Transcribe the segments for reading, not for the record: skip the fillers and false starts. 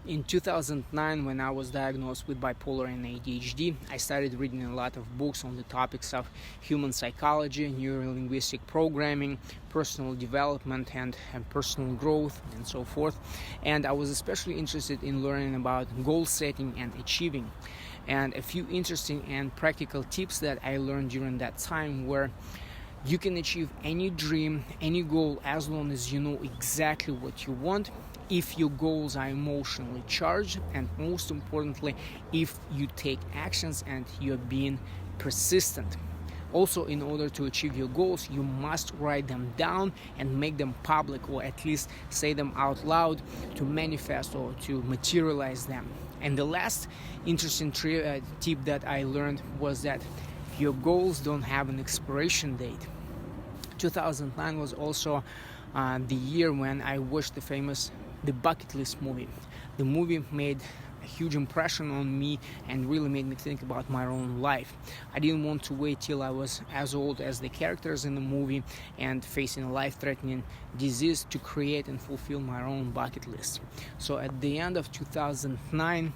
In 2009, when I was diagnosed with bipolar and ADHD, I started reading a lot of books on the topics of human psychology, neuro-linguistic programming, personal development and personal growth and so forth. And I was especially interested in learning about goal setting and achieving. And a few interesting and practical tips that I learned during that time were: you can achieve any dream, any goal, as long as you know exactly what you want, if your goals are emotionally charged, and most importantly, if you take actions and you're being persistent. Also, in order to achieve your goals, you must write them down and make them public, or at least say them out loud to manifest or to materialize them. And the last interesting tip that I learned was that your goals don't have an expiration date. 2009 was also the year when I watched the Bucket List movie. The movie made a huge impression on me and really made me think about my own life. I didn't want to wait till I was as old as the characters in the movie and facing a life-threatening disease to create and fulfill my own bucket list. So at the end of 2009,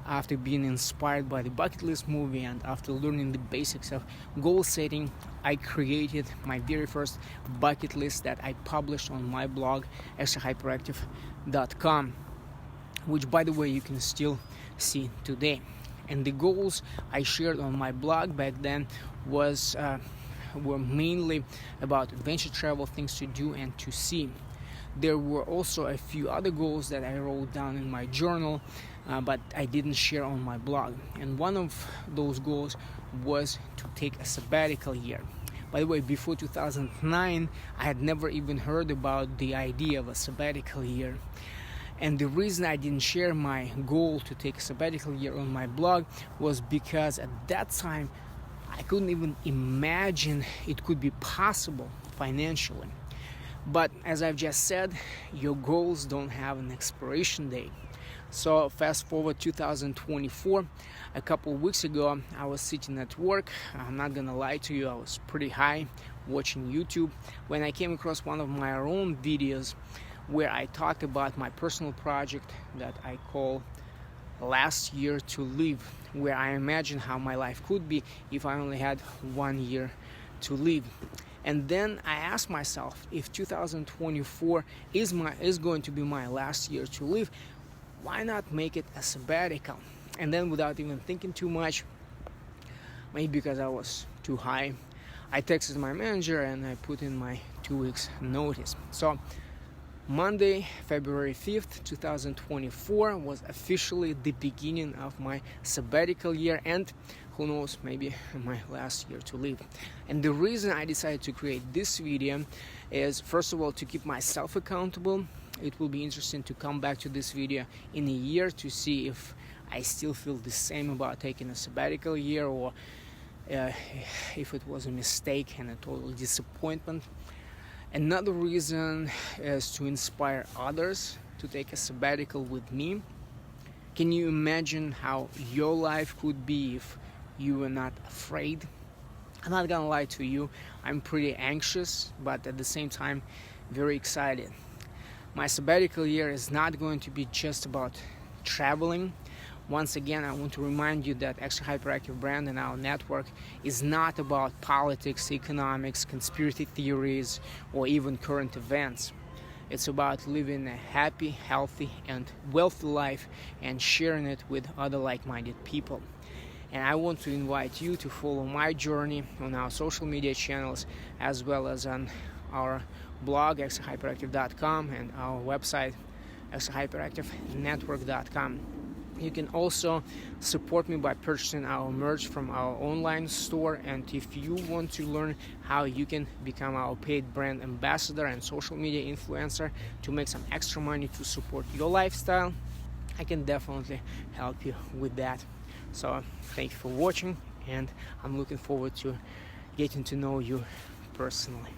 after being inspired by the Bucket List movie and after learning the basics of goal setting, I created my very first bucket list that I published on my blog, extrahyperactive.com, which, by the way, you can still see today. And the goals I shared on my blog back then were mainly about adventure travel, things to do and to see. There were also a few other goals that I wrote down in my journal, but I didn't share on my blog. And one of those goals was to take a sabbatical year. By the way, before 2009, I had never even heard about the idea of a sabbatical year. And the reason I didn't share my goal to take a sabbatical year on my blog was because at that time, I couldn't even imagine it could be possible financially. But as I've just said, your goals don't have an expiration date. So fast forward 2024, a couple of weeks ago, I was sitting at work. I'm not gonna lie to you, I was pretty high watching YouTube when I came across one of my own videos where I talked about my personal project that I call Last Year to Live, where I imagine how my life could be if I only had 1 year to live. And then I asked myself, if 2024 is going to be my last year to live, why not make it a sabbatical? And then, without even thinking too much, maybe because I was too high, I texted my manager and I put in my 2 weeks notice. So Monday, February 5th, 2024 was officially the beginning of my sabbatical year, and who knows, maybe my last year to live. And the reason I decided to create this video is, first of all, to keep myself accountable. It will be interesting to come back to this video in a year to see if I still feel the same about taking a sabbatical year, or if it was a mistake and a total disappointment. Another reason is to inspire others to take a sabbatical with me. Can you imagine how your life could be if you were not afraid? I'm not gonna lie to you, I'm pretty anxious, but at the same time very excited. My sabbatical year is not going to be just about traveling. Once again, I want to remind you that Extra Hyperactive brand and our network is not about politics, economics, conspiracy theories, or even current events. It's about living a happy, healthy, and wealthy life and sharing it with other like-minded people. And I want to invite you to follow my journey on our social media channels, as well as on our blog, extrahyperactive.com, and our website, extrahyperactivenetwork.com. You can also support me by purchasing our merch from our online store. And if you want to learn how you can become our paid brand ambassador and social media influencer to make some extra money to support your lifestyle, I can definitely help you with that. So thank you for watching, and I'm looking forward to getting to know you personally.